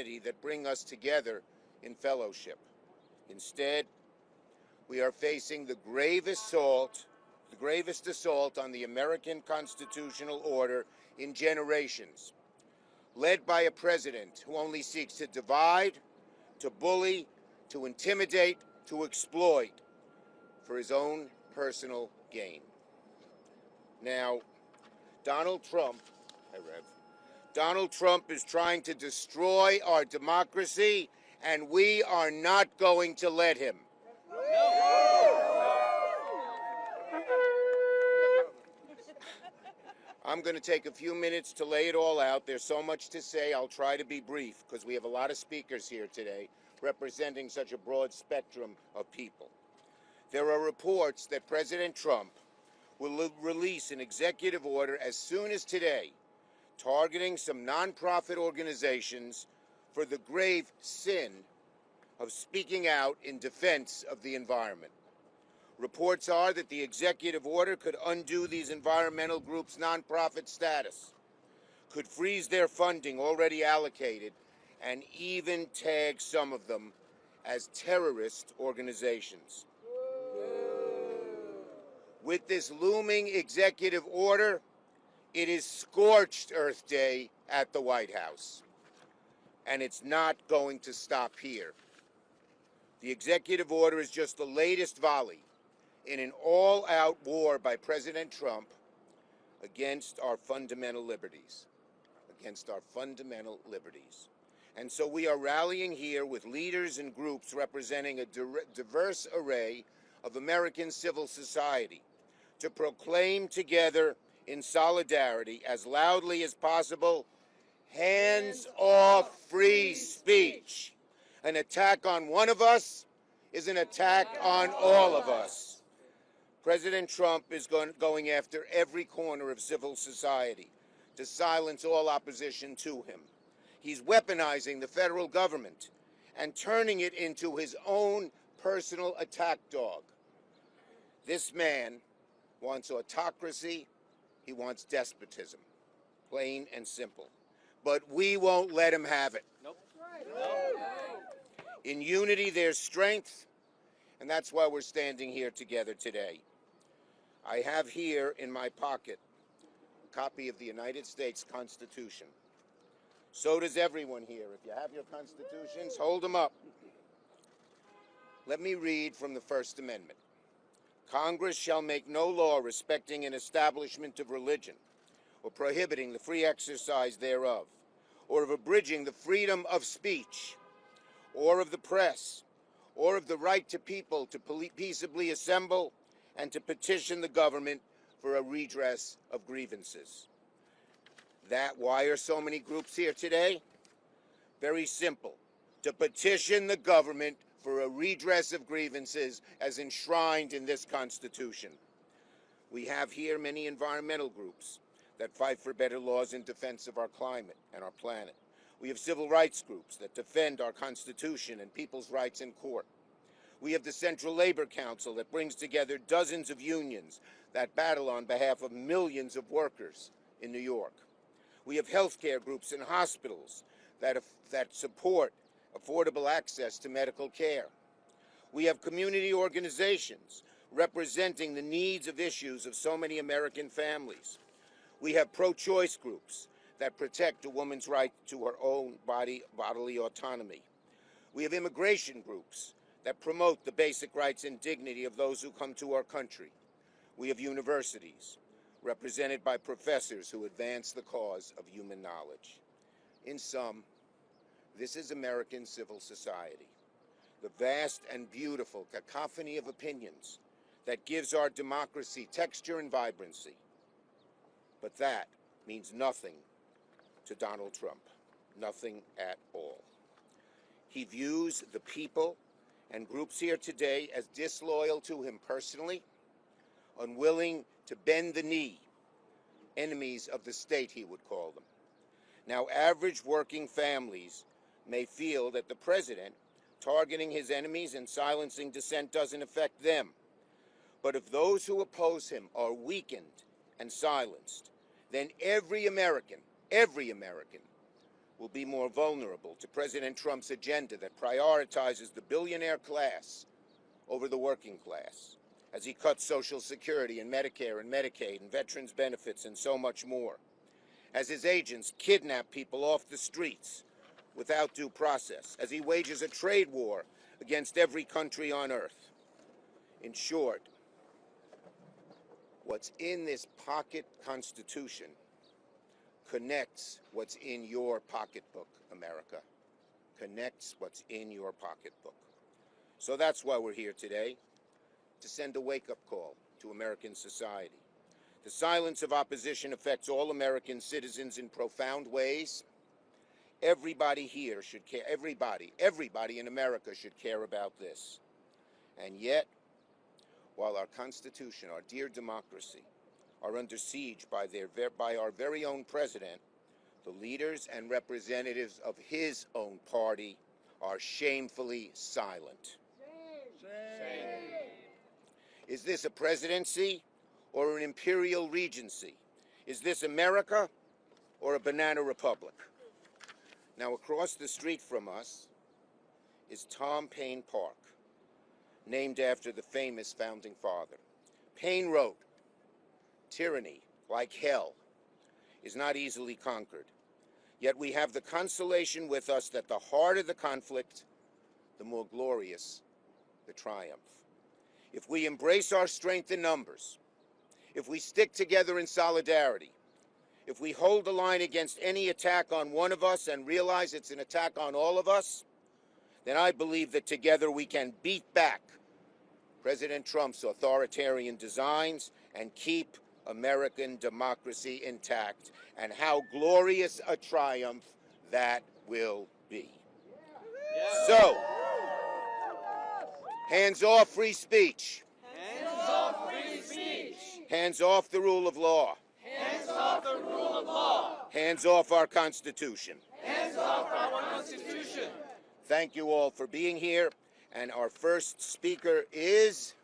unity that bring us together in fellowship. Instead, we are facing the gravest assault on the American constitutional order in generations, led by a president who only seeks to divide, to bully, to intimidate, to exploit for his own personal gain. Now, Donald Trump is trying to destroy our democracy, and we are not going to let him. I'm going to take a few minutes to lay it all out. There's so much to say. I'll try to be brief because we have a lot of speakers here today representing such a broad spectrum of people. There are reports that President Trump will release an executive order as soon as today, targeting some nonprofit organizations for the grave sin of speaking out in defense of the environment. Reports are that the executive order could undo these environmental groups' nonprofit status, could freeze their funding already allocated, and even tag some of them as terrorist organizations. With this looming executive order, it is scorched Earth Day at the White House, and it's not going to stop here. The executive order is just the latest volley in an all-out war by President Trump against our fundamental liberties, And so we are rallying here with leaders and groups representing a diverse array of American civil society to proclaim together in solidarity, as loudly as possible, hands off free speech. An attack on one of us is an attack on all of us. President Trump is going after every corner of civil society to silence all opposition to him. He's weaponizing the federal government and turning it into his own personal attack dog. This man wants autocracy, he wants despotism, plain and simple. But we won't let him have it. Nope. In unity, there's strength, and that's why we're standing here together today. I have here in my pocket a copy of the United States Constitution. So does everyone here. If you have your constitutions, hold them up. Let me read from the First Amendment. Congress shall make no law respecting an establishment of religion, or prohibiting the free exercise thereof, or of abridging the freedom of speech, or of the press, or of the right to people to peaceably assemble and to petition the government for a redress of grievances. Why are so many groups here today? Very simple. To petition the government for a redress of grievances as enshrined in this Constitution. We have here many environmental groups that fight for better laws in defense of our climate and our planet. We have civil rights groups that defend our Constitution and people's rights in court. We have the Central Labor Council that brings together dozens of unions that battle on behalf of millions of workers in New York. We have healthcare groups and hospitals that support affordable access to medical care. We have community organizations representing the needs of issues of so many American families. We have pro-choice groups that protect a woman's right to her own bodily autonomy. We have immigration groups that promote the basic rights and dignity of those who come to our country. We have universities represented by professors who advance the cause of human knowledge. In sum, this is American civil society, the vast and beautiful cacophony of opinions that gives our democracy texture and vibrancy. But that means nothing to Donald Trump, nothing at all. He views the people and groups here today as disloyal to him personally, unwilling to bend the knee, enemies of the state, he would call them. Now, average working families may feel that the president targeting his enemies and silencing dissent doesn't affect them. But if those who oppose him are weakened and silenced, then every American will be more vulnerable to President Trump's agenda that prioritizes the billionaire class over the working class, as he cuts Social Security and Medicare and Medicaid and veterans benefits and so much more, as his agents kidnap people off the streets without due process, as he wages a trade war against every country on earth. In short, what's in this pocket Constitution connects what's in your pocketbook, America. Connects what's in your pocketbook. So that's why we're here today, to send a wake-up call to American society. The silence of opposition affects all American citizens in profound ways. Everybody here should care, everybody in America should care about this. And yet, while our Constitution, our dear democracy, are under siege by our very own president, the leaders and representatives of his own party are shamefully silent. Shame. Is this a presidency or an imperial regency? Is this America or a banana republic? Now, across the street from us is Tom Paine Park, named after the famous founding father. Paine wrote, "Tyranny, like hell, is not easily conquered. Yet we have the consolation with us that the harder the conflict, the more glorious the triumph. If we embrace our strength in numbers, if we stick together in solidarity, if we hold the line against any attack on one of us and realize it's an attack on all of us, then I believe that together we can beat back President Trump's authoritarian designs and keep American democracy intact. And how glorious a triumph that will be." So, hands off free speech. Hands off free speech. Hands off the rule of law. Hands off the rule of law. Hands off our Constitution. Hands off our Constitution. Thank you all for being here. And our first speaker is,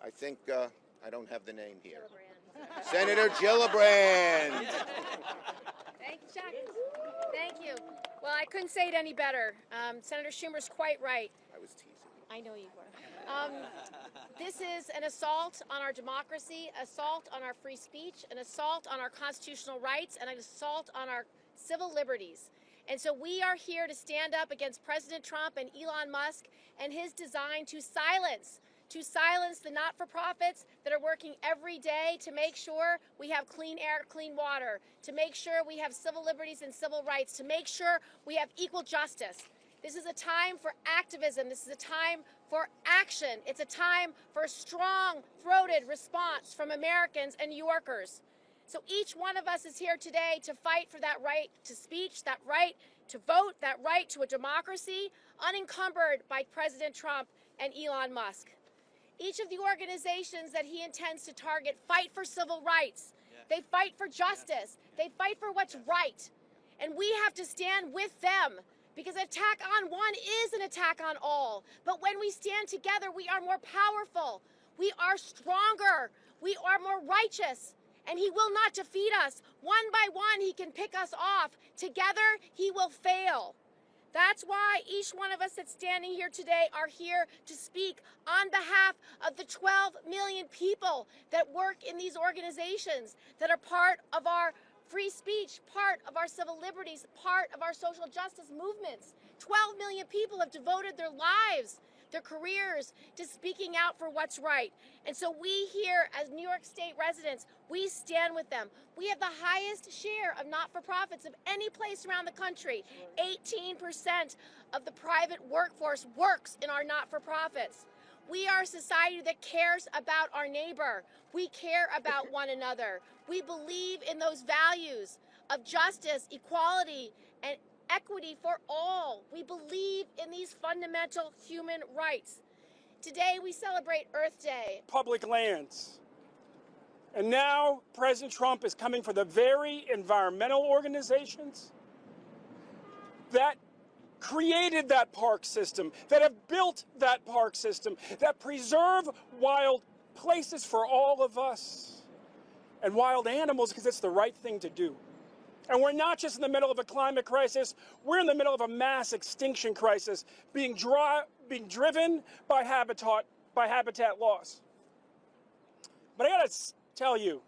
I think, I don't have the name here. Senator Gillibrand. Thank you, Chuck. Thank you. Well, I couldn't say it any better. Senator Schumer's quite right. I was teasing. I know you were. This is an assault on our democracy, assault on our free speech, an assault on our constitutional rights, and an assault on our civil liberties. And so we are here to stand up against President Trump and Elon Musk and his design to silence the not-for-profits that are working every day to make sure we have clean air, clean water, to make sure we have civil liberties and civil rights, to make sure we have equal justice. This is a time for activism. This is a time for action. It's a time for a strong-throated response from Americans and New Yorkers. So each one of us is here today to fight for that right to speech, that right to vote, that right to a democracy unencumbered by President Trump and Elon Musk. Each of the organizations that he intends to target fight for civil rights. They fight for justice. They fight for what's right. And we have to stand with them, because an attack on one is an attack on all. But when we stand together, we are more powerful. We are stronger. We are more righteous. And he will not defeat us. One by one, he can pick us off. Together, he will fail. That's why each one of us that's standing here today are here to speak on behalf of the 12 million people that work in these organizations, that are part of our free speech, part of our civil liberties, part of our social justice movements. 12 million people have devoted their lives, their careers, to speaking out for what's right. And so we here, as New York State residents, we stand with them. We have the highest share of not-for-profits of any place around the country. 18% of the private workforce works in our not-for-profits. We are a society that cares about our neighbor. We care about one another. We believe in those values of justice, equality, and equity for all. We believe in these fundamental human rights. Today we celebrate Earth Day. Public lands. And now President Trump is coming for the very environmental organizations that created that park system, that have built that park system, that preserve wild places for all of us and wild animals, because it's the right thing to do. And we're not just in the middle of a climate crisis, we're in the middle of a mass extinction crisis being driven by habitat loss. But I gotta tell you,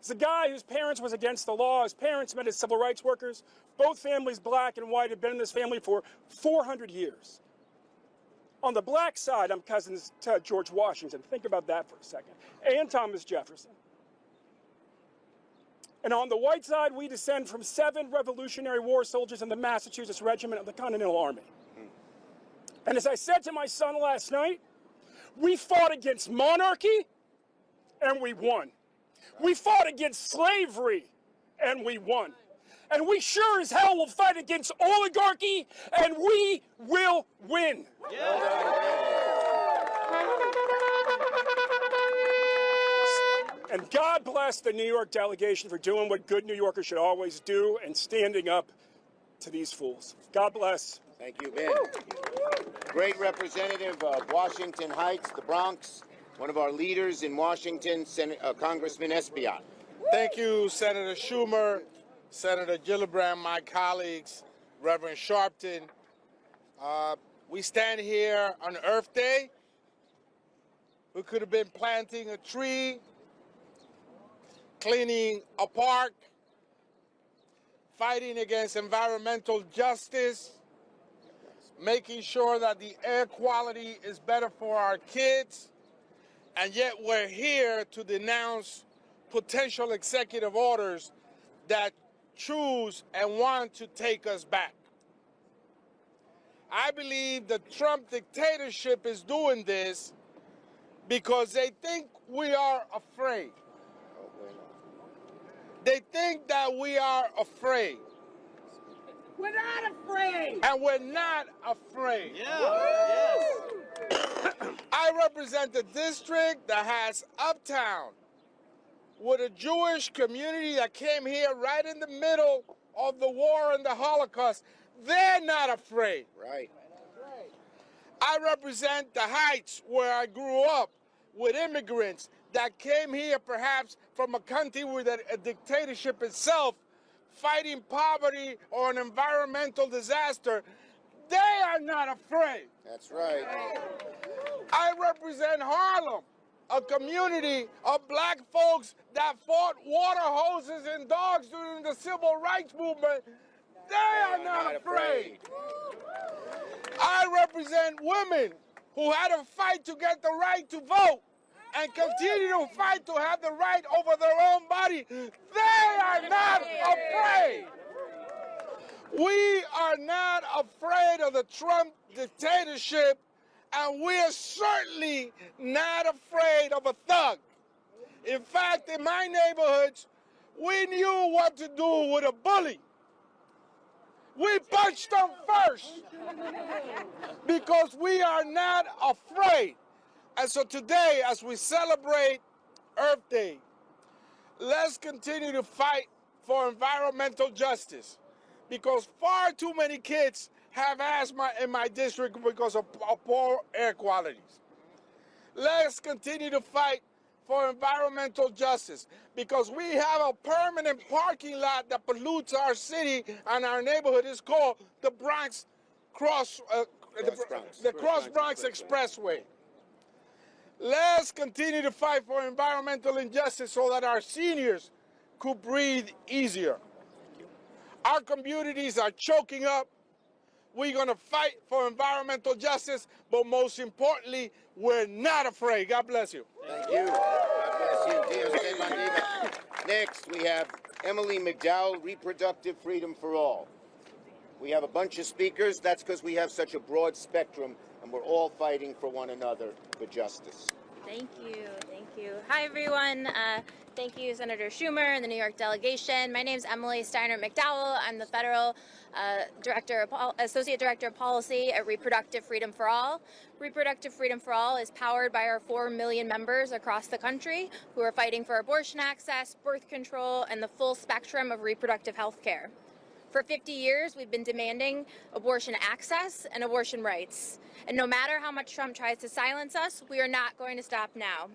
as a guy whose parents was against the law, his parents met as civil rights workers, both families, black and white, have been in this family for 400 years. On the black side, I'm cousins to George Washington. Think about that for a second. And Thomas Jefferson. And on the white side, we descend from 7 Revolutionary War soldiers in the Massachusetts Regiment of the Continental Army. And as I said to my son last night, we fought against monarchy, and we won. We fought against slavery, and we won. And we sure as hell will fight against oligarchy, and we will win. And God bless the New York delegation for doing what good New Yorkers should always do and standing up to these fools. God bless. Thank you, Ben. Great representative of Washington Heights, the Bronx, one of our leaders in Washington, Congressman Espaillat. Thank you, Senator Schumer, Senator Gillibrand, my colleagues, Reverend Sharpton. We stand here on Earth Day. We could have been planting a tree, cleaning a park, fighting against environmental justice, making sure that the air quality is better for our kids, and yet we're here to denounce potential executive orders that choose and want to take us back. I believe the Trump dictatorship is doing this because they think we are afraid. They think that we are afraid. We're not afraid. And we're not afraid. Yes. I represent a district that has Uptown with a Jewish community that came here right in the middle of the war and the Holocaust. They're not afraid. Right. I represent the Heights where I grew up with immigrants that came here perhaps from a country with a dictatorship itself, fighting poverty or an environmental disaster. They are not afraid. That's right. I represent Harlem, a community of black folks that fought water hoses and dogs during the civil rights movement. They are not afraid. I represent women who had to fight to get the right to vote and continue to fight to have the right over their own body. They are not afraid. We are not afraid of the Trump dictatorship, and we are certainly not afraid of a thug. In fact, in my neighborhoods, we knew what to do with a bully. We punched them first because we are not afraid. And so today, as we celebrate Earth Day, let's continue to fight for environmental justice, because far too many kids have asthma in my district because of poor air qualities. Let's continue to fight for environmental justice, because we have a permanent parking lot that pollutes our city and our neighborhood. Is called the Cross Bronx Expressway. Let's continue to fight for environmental injustice so that our seniors could breathe easier. Our communities are choking up. We're going to fight for environmental justice, but most importantly, we're not afraid. God bless you. Thank you. God bless you. Dios te bendiga. Next, we have Emily McDowell, Reproductive Freedom for All. We have a bunch of speakers. That's because we have such a broad spectrum, and we're all fighting for one another for justice. Thank you. Thank you. Hi, everyone. Thank you, Senator Schumer and the New York delegation. My name is Emily Steiner McDowell. I'm the Federal Associate Director of Policy at Reproductive Freedom for All. Reproductive Freedom for All is powered by our 4 million members across the country who are fighting for abortion access, birth control, and the full spectrum of reproductive health care. For 50 years, we've been demanding abortion access and abortion rights. And no matter how much Trump tries to silence us, we are not going to stop now.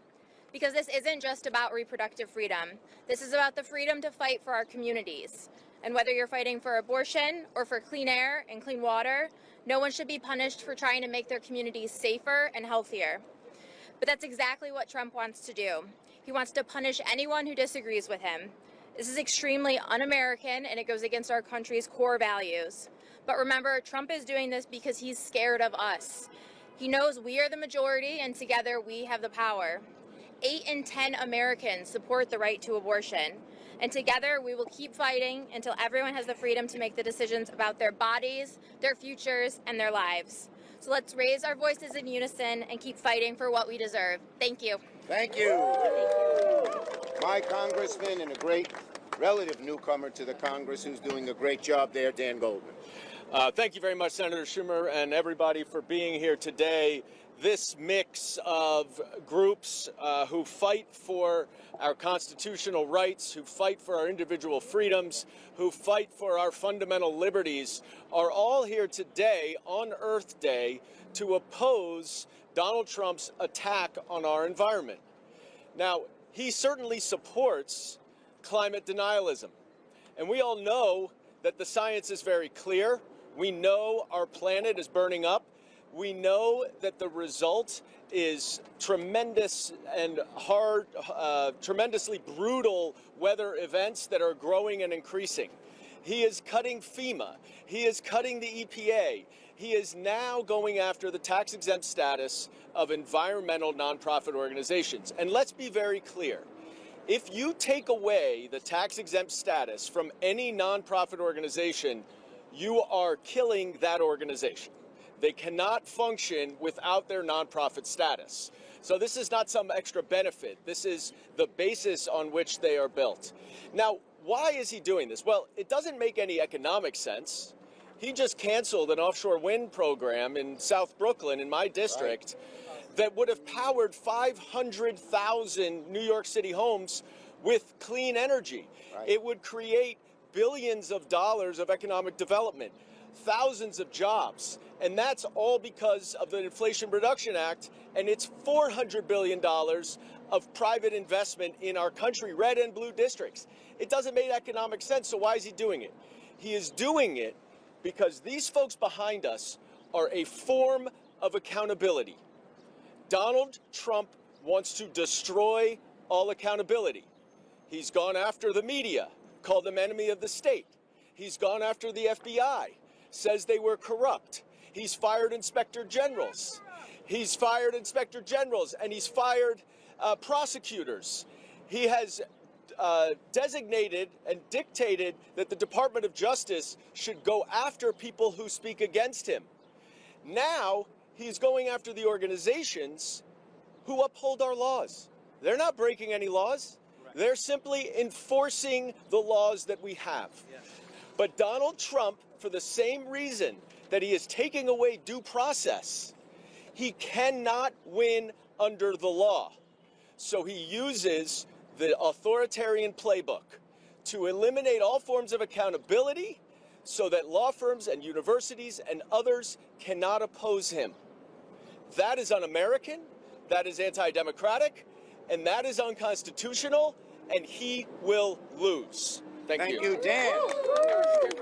Because this isn't just about reproductive freedom. This is about the freedom to fight for our communities. And whether you're fighting for abortion or for clean air and clean water, no one should be punished for trying to make their communities safer and healthier. But that's exactly what Trump wants to do. He wants to punish anyone who disagrees with him. This is extremely un-American, and it goes against our country's core values. But remember, Trump is doing this because he's scared of us. He knows we are the majority, and together we have the power. 8 in 10 Americans support the right to abortion. And together we will keep fighting until everyone has the freedom to make the decisions about their bodies, their futures, and their lives. So let's raise our voices in unison and keep fighting for what we deserve. Thank you. Thank you. My congressman and a great relative newcomer to the Congress who's doing a great job there, Dan Goldman. Thank you very much, Senator Schumer, and everybody for being here today. This mix of groups who fight for our constitutional rights, who fight for our individual freedoms, who fight for our fundamental liberties, are all here today on Earth Day to oppose Donald Trump's attack on our environment. Now, he certainly supports climate denialism, and we all know that the science is very clear. We know our planet is burning up. We know that the result is tremendous and hard, tremendously brutal weather events that are growing and increasing. He is cutting FEMA. He is cutting the EPA. He is now going after the tax-exempt status of environmental nonprofit organizations. And let's be very clear. If you take away the tax-exempt status from any nonprofit organization, you are killing that organization. They cannot function without their nonprofit status. So this is not some extra benefit. This is the basis on which they are built. Now, why is he doing this? Well, it doesn't make any economic sense. He just canceled an offshore wind program in South Brooklyn, in my district, that would have powered 500,000 New York City homes with clean energy. It would create billions of dollars of economic development, thousands of jobs. And that's all because of the Inflation Reduction Act and its $400 billion of private investment in our country, red and blue districts. It doesn't make economic sense, so why is he doing it? He is doing it because these folks behind us are a form of accountability. Donald Trump wants to destroy all accountability. He's gone after the media, called them enemy of the state. He's gone after the FBI, says they were corrupt. He's fired inspector generals. He's fired inspector generals, and he's fired prosecutors. He has designated and dictated that the Department of Justice should go after people who speak against him. Now, he's going after the organizations who uphold our laws. They're not breaking any laws. They're simply enforcing the laws that we have. But Donald Trump, for the same reason that he is taking away due process, he cannot win under the law. So he uses the authoritarian playbook to eliminate all forms of accountability so that law firms and universities and others cannot oppose him. That is un-American, that is anti-democratic, and that is unconstitutional, and he will lose. Thank you. Dan.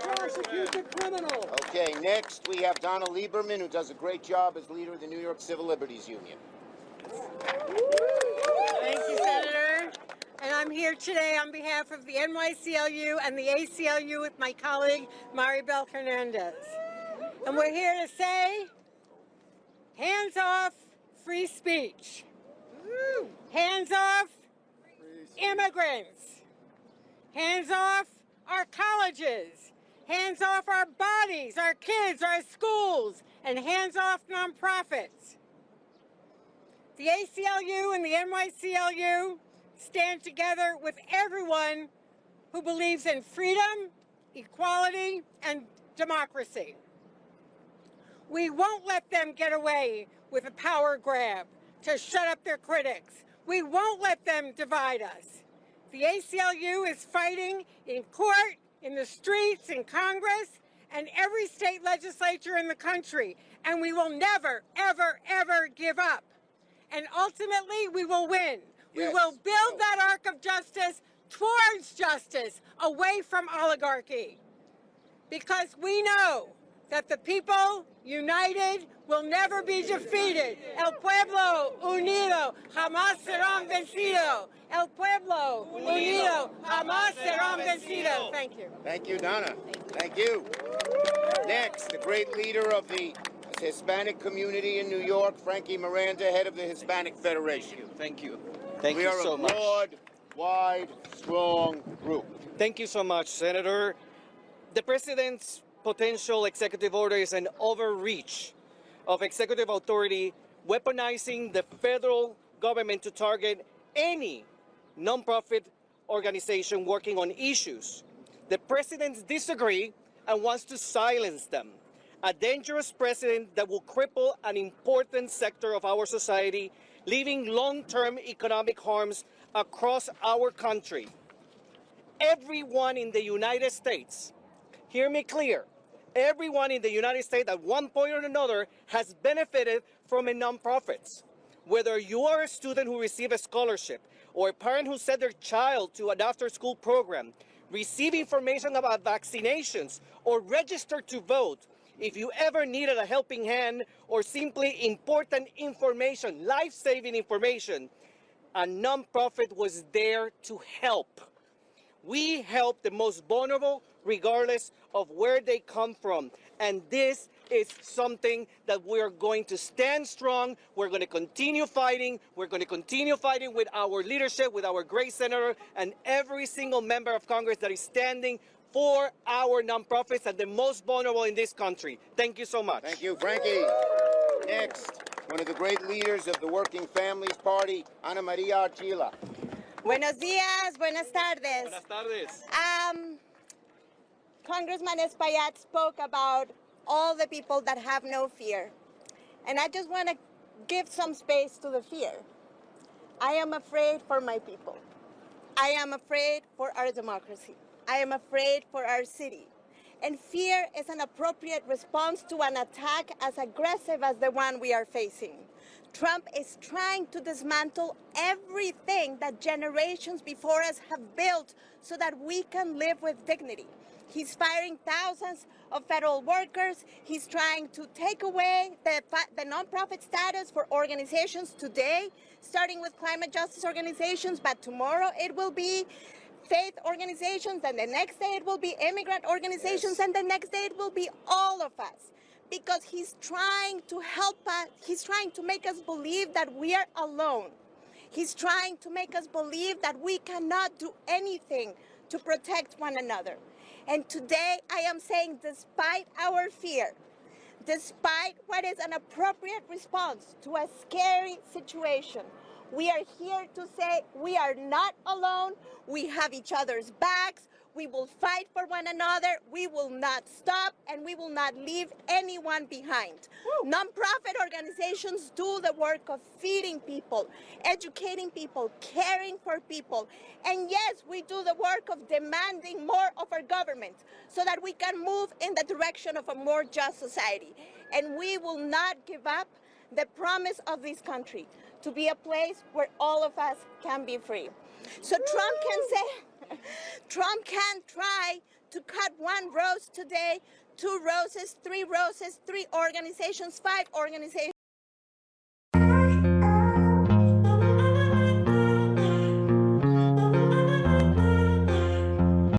Prosecute the criminal. Okay, next we have Donna Lieberman, who does a great job as leader of the New York Civil Liberties Union. Thank you, Senator. And I'm here today on behalf of the NYCLU and the ACLU with my colleague, Maribel Hernandez. And we're here to say, hands off free speech. Hands off immigrants. Hands off our colleges. Hands off our bodies, our kids, our schools, and hands off nonprofits. The ACLU and the NYCLU stand together with everyone who believes in freedom, equality, and democracy. We won't let them get away with a power grab to shut up their critics. We won't let them divide us. The ACLU is fighting in court, in the streets, in Congress, and every state legislature in the country. And we will never, ever, ever give up. And ultimately, we will win. We will build that arc of justice towards justice, away from oligarchy. Because we know that the people united will never be defeated. El pueblo unido jamás serán vencido. El pueblo unido jamás serán vencido. Thank you. Thank you, Donna. Thank you. Next, the great leader of the Hispanic community in New York, Frankie Miranda, head of the Hispanic Federation. Thank you. Thank We you are so a much. broad, wide, strong group. Thank you so much, Senator. The President's potential executive order is an overreach of executive authority, weaponizing the federal government to target any nonprofit organization working on issues. The President disagrees and wants to silence them. A dangerous precedent that will cripple an important sector of our society, leaving long-term economic harms across our country. Everyone in the United States, hear me clear, everyone in the United States at one point or another has benefited from a nonprofit. Whether you are a student who received a scholarship or a parent who sent their child to an after-school program, receive information about vaccinations, or register to vote, if you ever needed a helping hand or simply important information, life-saving information, a nonprofit was there to help. We help the most vulnerable regardless of where they come from. And this is something that we're going to stand strong. We're going to continue fighting. We're going to continue fighting with our leadership, with our great senator, and every single member of Congress that is standing for our nonprofits and the most vulnerable in this country. Thank you so much. Thank you, Frankie. Next, one of the great leaders of the Working Families Party, Ana Maria Archila. Buenos días, buenas tardes. Buenas tardes. Congressman Espaillat spoke about all the people that have no fear. And I just want to give some space to the fear. I am afraid for my people. I am afraid for our democracy. I am afraid for our city. And fear is an appropriate response to an attack as aggressive as the one we are facing. Trump is trying to dismantle everything that generations before us have built so that we can live with dignity. He's firing thousands of federal workers. He's trying to take away the nonprofit status for organizations today, starting with climate justice organizations, but tomorrow it will be faith organizations, and the next day it will be immigrant organizations, and the next day it will be all of us. Because he's trying to help us, he's trying to make us believe that we are alone. He's trying to make us believe that we cannot do anything to protect one another. And today I am saying, despite our fear, despite what is an appropriate response to a scary situation, we are here to say we are not alone. We have each other's backs. We will fight for one another. We will not stop, and we will not leave anyone behind. Nonprofit organizations do the work of feeding people, educating people, caring for people. And yes, we do the work of demanding more of our government so that we can move in the direction of a more just society. And we will not give up the promise of this country to be a place where all of us can be free. So Trump can say, Trump can try to cut one rose today, 2 roses, 3 roses, 3 organizations, 5 organizations.